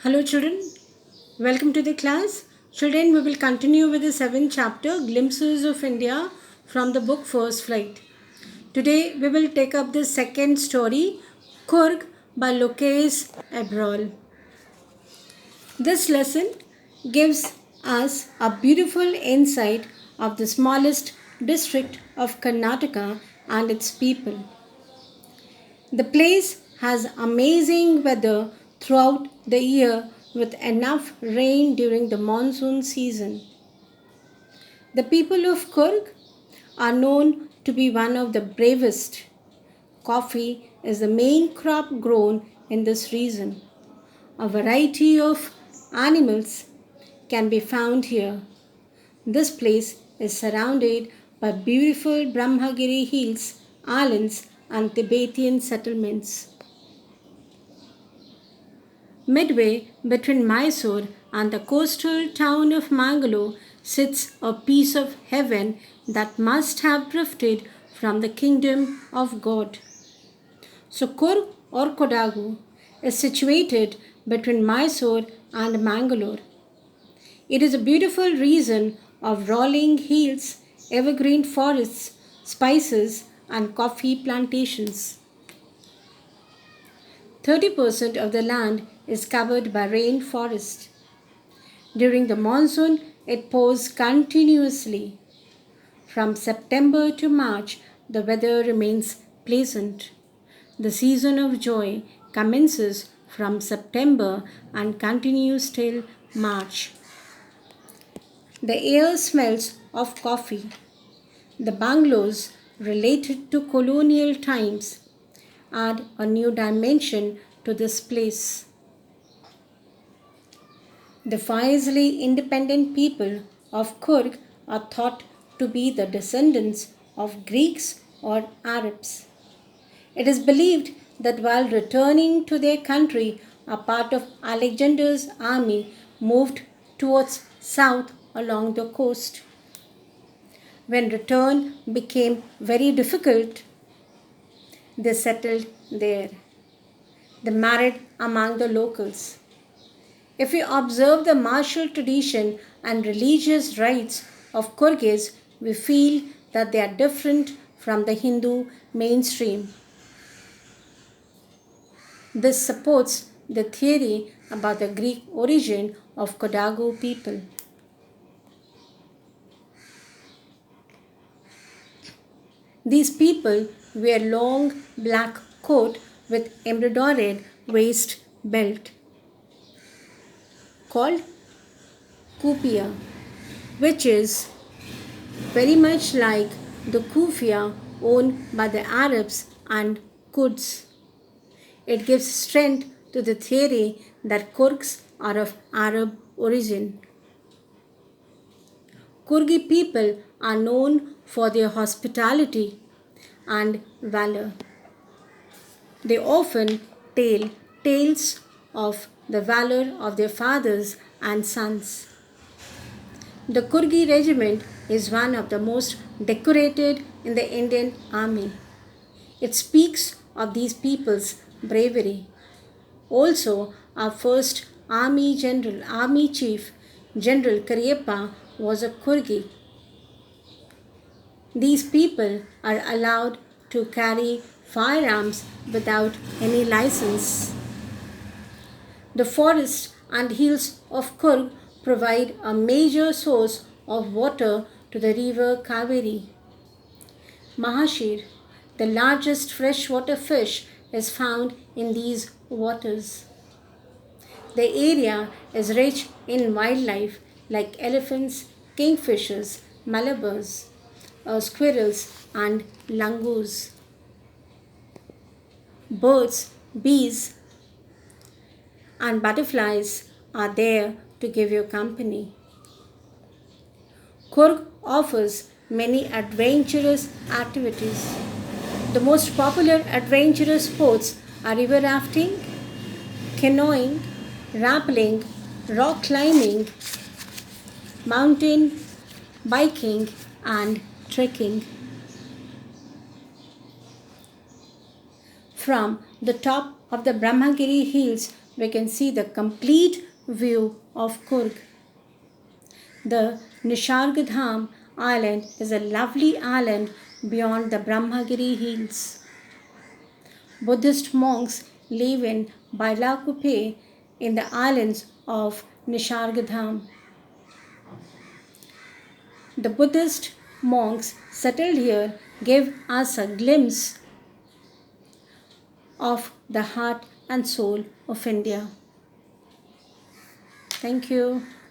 Hello children, welcome to the class. Children, we will continue with the 7th chapter, Glimpses of India from the book First Flight. Today we will take up the second story, Coorg by Lokesh Abrol. This lesson gives us a beautiful insight of the smallest district of Karnataka and its people. The place has amazing weather throughout the year with enough rain during the monsoon season. The people of Coorg are known to be one of the bravest. Coffee is the main crop grown in this region. A variety of animals can be found here. This place is surrounded by beautiful Brahmagiri hills, islands, and Tibetan settlements. Midway between Mysore and the coastal town of Mangalore sits a piece of heaven that must have drifted from the kingdom of God. So Coorg or Kodagu is situated between Mysore and Mangalore. It is a beautiful region of rolling hills, evergreen forests, spices, and coffee plantations. 30% of the land is covered by rainforest. During the monsoon, it pours continuously. From September to March, the weather remains pleasant. The season of joy commences from September and continues till March. The air smells of coffee. The bungalows related to colonial times add a new dimension to this place. The fiercely independent people of Coorg are thought to be the descendants of Greeks or Arabs. It is believed that while returning to their country, a part of Alexander's army moved towards south along the coast. When return became very difficult, they settled there. They married among the locals. If we observe the martial tradition and religious rites of Coorgis, we feel that they are different from the Hindu mainstream. This supports the theory about the Greek origin of Kodagu people. These people wear long black coat with embroidered waist belt called kupia, which is very much like the kufia owned by the Arabs and Kurds. It gives strength to the theory that Coorgs are of Arab origin. Coorgi people are known for their hospitality and valor. They often tell tales of the valor of their fathers and sons. The Coorgi regiment is one of the most decorated in the Indian army. It speaks of these people's bravery. Also, our first army chief, General Cariappa, was a Coorgi. These people are allowed to carry firearms without any license. The forests and hills of Coorg provide a major source of water to the river Kaveri. Mahashir, the largest freshwater fish, is found in these waters. The area is rich in wildlife like elephants, kingfishers, malabars, squirrels, and langurs. Birds, bees, and butterflies are there to give you company. Coorg offers many adventurous activities. The most popular adventurous sports are river rafting, canoeing, rappelling, rock climbing, mountain biking, and trekking. From the top of the Brahmagiri hills, we can see the complete view of Coorg. The Nisargadham island is a lovely island beyond the Brahmagiri hills. Buddhist monks live in Bailakuppe in the islands of Nisargadham. The Buddhist monks settled here give us a glimpse of the heart and soul of India. Thank you.